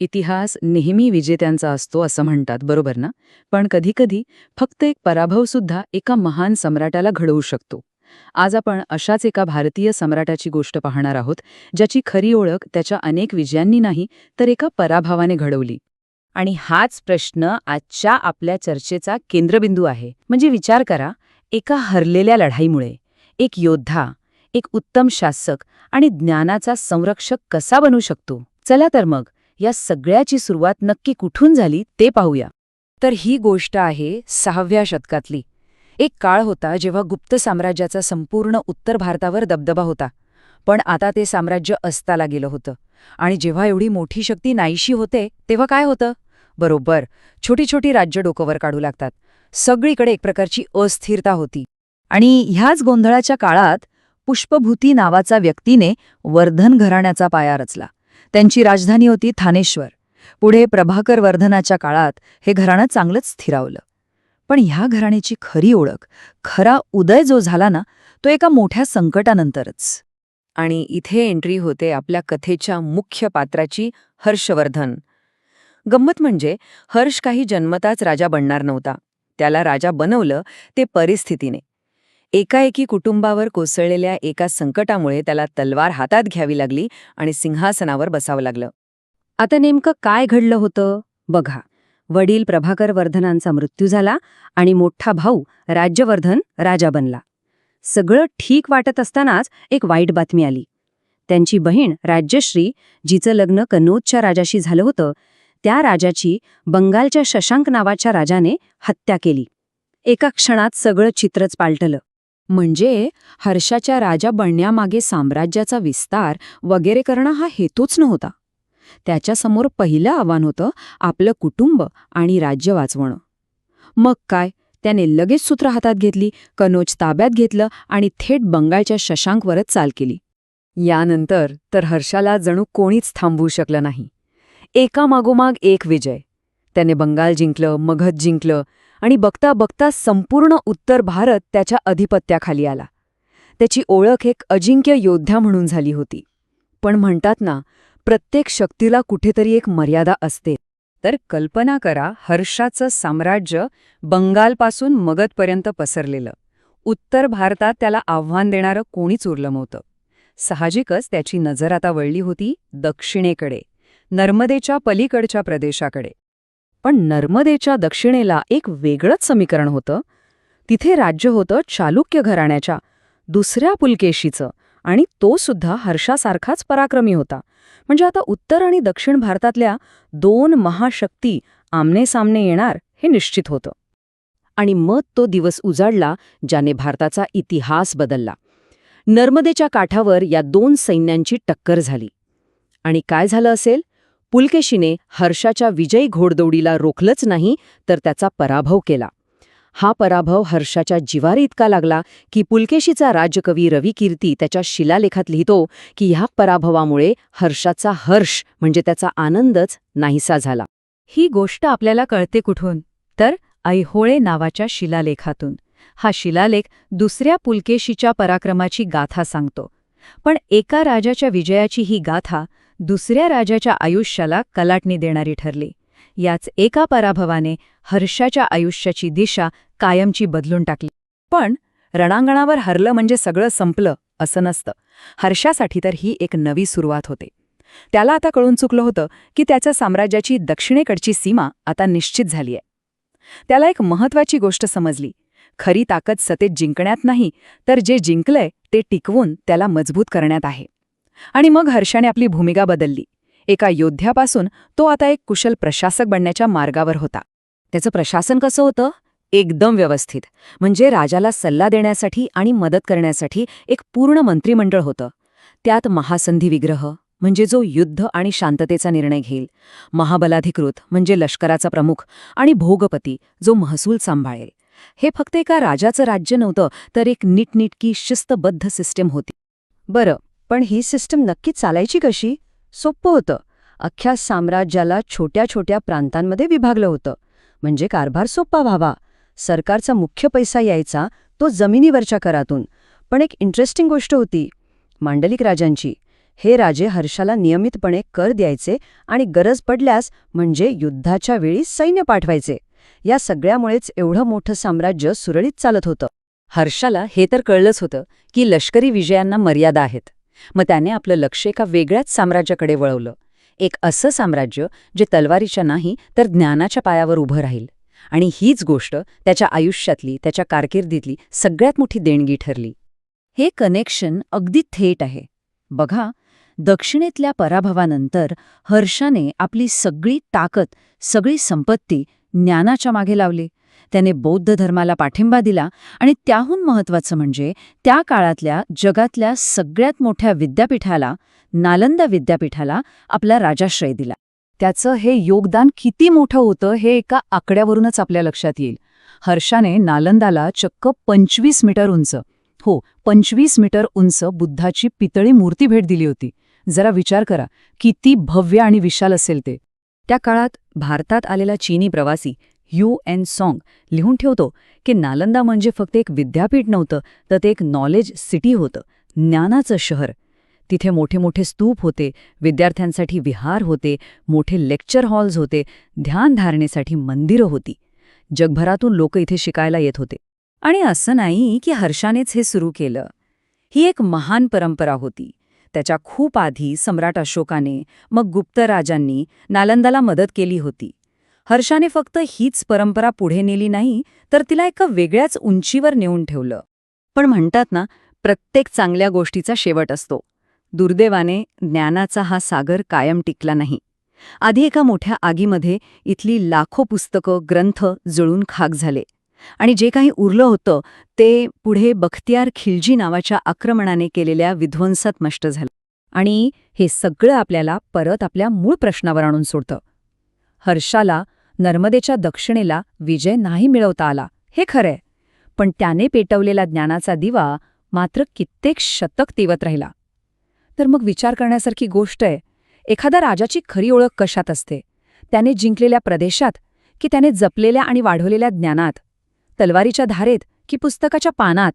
इतिहास नेहमी विजेत्यांचा असतो असं म्हणतात, बरोबर ना? पण कधीकधी फक्त एक पराभवसुद्धा एका महान सम्राटाला घडवू शकतो. आज आपण अशाच एका भारतीय सम्राटाची गोष्ट पाहणार आहोत, ज्याची खरी ओळख त्याच्या अनेक विजयांनी नाही, तर एका पराभवाने घडवली. आणि हाच प्रश्न आजच्या आपल्या चर्चेचा केंद्रबिंदू आहे. म्हणजे विचार करा, एका हरलेल्या लढाईमुळे एक योद्धा, एक उत्तम शासक आणि ज्ञानाचा संरक्षक कसा बनू शकतो? चला तर मग या सगळ्याची सुरुवात नक्की कुठून झाली ते पाहूया. तर ही गोष्ट आहे 6व्या शतकातली. एक काळ होता जेव्हा गुप्त साम्राज्याचा संपूर्ण उत्तर भारतावर दबदबा होता. पण आता ते साम्राज्य अस्ताला गेलं होतं. आणि जेव्हा एवढी मोठी शक्ती नाहीशी होते, तेव्हा काय होतं? बरोबर, छोटी छोटी राज्य डोकंवर काढू लागतात. सगळीकडे एक प्रकारची अस्थिरता होती. आणि ह्याच गोंधळाच्या काळात पुष्पभूती नावाचा व्यक्तीने वर्धन घराण्याचा पाया रचला. त्यांची राजधानी होती थानेश्वर. पुढे प्रभाकर वर्धनाच्या काळात हे घराणं चांगलंच स्थिरावलं. पण ह्या घराण्याची खरी ओळख, खरा उदय जो झाला ना, तो एका मोठ्या संकटानंतरच. आणि इथे एंट्री होते आपल्या कथेच्या मुख्य पात्राची, हर्षवर्धन. गंमत म्हणजे हर्ष काही जन्मताच राजा बनणार नव्हता. त्याला राजा बनवलं ते परिस्थितीने. एकाएकी कुटुंबावर कोसळलेल्या एका संकटामुळे त्याला तलवार हातात घ्यावी लागली आणि सिंहासनावर बसावं लागलं. आता नेमकं काय घडलं होतं बघा. वडील प्रभाकर वर्धनांचा मृत्यू झाला आणि मोठा भाऊ राज्यवर्धन राजा बनला. सगळं ठीक वाटत असतानाच एक वाईट बातमी आली. त्यांची बहीण राज्यश्री, जिचं लग्न कनौजच्या राजाशी झालं होतं, त्या राजाची बंगालच्या शशांक नावाच्या राजाने हत्या केली. एका क्षणात सगळं चित्रच पालटलं. म्हणजे हर्षाच्या राजा बनण्यामागे साम्राज्याचा विस्तार वगैरे करणं हा हेतूच नव्हता. त्याच्यासमोर पहिलं आव्हान होतं आपलं कुटुंब आणि राज्य वाचवणं. मग काय, त्याने लगेच सूत्र हातात घेतली, कनौज ताब्यात घेतलं आणि थेट बंगालच्या शशांकवरच चाल केली. यानंतर तर हर्षाला जणू कोणीच थांबवू शकलं नाही. एकामागोमाग एक विजय. त्याने बंगाल जिंकलं, मगध जिंकलं आणि बघता बघता संपूर्ण उत्तर भारत त्याच्या अधिपत्याखाली आला. त्याची ओळख एक अजिंक्य योद्धा म्हणून झाली होती. पण म्हणतात ना, प्रत्येक शक्तीला कुठेतरी एक मर्यादा असते. तर कल्पना करा, हर्षाचं साम्राज्य बंगालपासून मगधपर्यंत पसरलेलं. उत्तर भारतात त्याला आव्हान देणारं कोणीच उरलं नव्हतं. साहजिकच त्याची नजर आता वळली होती दक्षिणेकडे, नर्मदेच्या पलीकडच्या प्रदेशाकडे. पण नर्मदेच्या दक्षिणेला एक वेगळंच समीकरण होतं. तिथे राज्य होतं चालुक्य घराण्याच्या, दुसऱ्या पुलकेशीचं, आणि तो सुद्धा हर्षासारखाच पराक्रमी होता. म्हणजे आता उत्तर आणि दक्षिण भारतातल्या दोन महाशक्ती आमनेसामने येणार हे निश्चित होतं. आणि मग तो दिवस उजाडला ज्याने भारताचा इतिहास बदलला. नर्मदेच्या काठावर या दोन सैन्यांची टक्कर झाली. आणि काय झालं असेल? पुलकेशीने हर्षाच्या विजयी घोडदौडीला रोखलंच नाही, तर त्याचा पराभव केला. हा पराभव हर्षाच्या जिव्हारी इतका लागला की पुलकेशीचा राजकवी रविकीर्ती त्याच्या शिलालेखात लिहितो की ह्या पराभवामुळे हर्षाचा हर्ष म्हणजे त्याचा आनंदच नाहीसा झाला. ही गोष्ट आपल्याला कळते कुठून? तर ऐहोळे नावाच्या शिलालेखातून. हा शिलालेख दुसऱ्या पुलकेशीच्या पराक्रमाची गाथा सांगतो. पण एका राजाच्या विजयाची ही गाथा दुसऱ्या राजाच्या आयुष्याला कलाटणी देणारी ठरली. याच एका पराभवाने हर्षाच्या आयुष्याची दिशा कायमची बदलून टाकली. पण रणांगणावर हरलं म्हणजे सगळं संपलं असं नसतं. हर्षासाठी तर ही एक नवी सुरुवात होते. त्याला आता कळून चुकलं होतं की त्याच्या साम्राज्याची दक्षिणेकडची सीमा आता निश्चित झालीय. त्याला एक महत्वाची गोष्ट समजली. खरी ताकद सतेत जिंकण्यात नाही, तर जे जिंकलंय ते टिकवून त्याला मजबूत करण्यात आहे. आणि मग हर्षाने आपली भूमिका बदलली. एका योद्ध्यापासून तो आता एक कुशल प्रशासक बनण्याच्या मार्गावर होता. त्याचं प्रशासन कसं होतं? एकदम व्यवस्थित. म्हणजे राजाला सल्ला देण्यासाठी आणि मदत करण्यासाठी एक पूर्ण मंत्रिमंडळ होतं. त्यात महासंधी विग्रह म्हणजे जो युद्ध आणि शांततेचा निर्णय घेईल, महाबलाधिकृत म्हणजे लष्कराचा प्रमुख, आणि भोगपती जो महसूल सांभाळेल. हे फक्त एका राजाचं राज्य नव्हतं, तर एक नीटनीटकी शिस्तबद्ध सिस्टीम होती. बरं, पण ही सिस्टीम नक्की चालायची कशी? सोपं होतं. अख्ख्या साम्राज्याला छोट्या छोट्या प्रांतांमध्ये विभागलं होतं. म्हणजे कारभार सोपा व्हावा. सरकारचा मुख्य पैसा यायचा तो जमिनीवरच्या करातून. पण एक इंटरेस्टिंग गोष्ट होती मांडलिक राजांची. हे राजे हर्षाला नियमितपणे कर द्यायचे आणि गरज पडल्यास म्हणजे युद्धाच्या वेळी सैन्य पाठवायचे. या सगळ्यामुळेच एवढं मोठं साम्राज्य सुरळीत चालत होतं. हर्षाला हे तर कळलंच होतं की लष्करी विजयांना मर्यादा आहेत. मग त्याने आपलं लक्ष एका वेगळ्याच साम्राज्याकडे वळवलं. एक असं साम्राज्य जे तलवारीच्या नाही तर ज्ञानाच्या पायावर उभं राहील. आणि हीच गोष्ट त्याच्या आयुष्यातली, त्याच्या कारकिर्दीतली सगळ्यात मोठी देणगी ठरली. हे कनेक्शन अगदी थेट आहे. बघा, दक्षिणेतल्या पराभवानंतर हर्षाने आपली सगळी ताकद, सगळी संपत्ती ज्ञानाच्या मागे लावली. त्याने बौद्ध धर्माला पाठिंबा दिला आणि त्याहून महत्त्वाचं म्हणजे त्या काळातल्या जगातल्या सगळ्यात मोठ्या विद्यापीठाला, नालंदा विद्यापीठाला, आपला राजाश्रय दिला. त्याचं हे योगदान किती मोठं होतं हे एका आकड्यावरूनच आपल्या लक्षात येईल. हर्षाने नालंदाला चक्क 25 मीटर उंच, 25 मीटर उंच बुद्धाची पितळी मूर्ती भेट दिली होती. जरा विचार करा, किती भव्य आणि विशाल असेल ते. त्या काळात भारतात आलेला चीनी प्रवासी UN सॉंग लिहून ठेवतो की नालंदा म्हणजे फक्त एक विद्यापीठ नव्हतं, तर ते एक नॉलेज सिटी होतं, ज्ञानाचं शहर. तिथे मोठे मोठे स्तूप होते, विद्यार्थ्यांसाठी विहार होते, मोठे लेक्चर हॉल्स होते, ध्यानधारणेसाठी मंदिरं होती. जगभरातून लोक इथे शिकायला येत होते. आणि असं नाही की हर्षानेच हे सुरू केलं. ही एक महान परंपरा होती. त्याच्या खूप आधी सम्राट अशोकाने, मग गुप्त राजांनी नालंदाला मदत केली होती. हर्षाने फक्त हीच परंपरा पुढे नेली नाही, तर तिला एका वेगळ्याच उंचीवर नेऊन ठेवलं. पण म्हणतात ना, प्रत्येक चांगल्या गोष्टीचा शेवट असतो. दुर्दैवाने ज्ञानाचा हा सागर कायम टिकला नाही. आधी एका मोठ्या आगीमध्ये इथली लाखो पुस्तकं, ग्रंथ जळून खाक झाले. आणि जे काही उरलं होतं ते पुढे बख्तियार खिलजी नावाच्या आक्रमणाने केलेल्या विध्वंसात नष्ट झालं. आणि हे सगळं आपल्याला परत आपल्या मूळ प्रश्नावर आणून सोडतं. हर्षाला नर्मदेच्या दक्षिणेला विजय नाही मिळवता आला, हे खरंय. पण त्याने पेटवलेला ज्ञानाचा दिवा मात्र कित्येक शतक तेवत राहिला. तर मग विचार करण्यासारखी गोष्ट आहे, एखाद्या राजाची खरी ओळख कशात असते? त्याने जिंकलेल्या प्रदेशात, की त्याने जपलेल्या आणि वाढवलेल्या ज्ञानात? तलवारीच्या धारेत की पुस्तकाच्या पानात?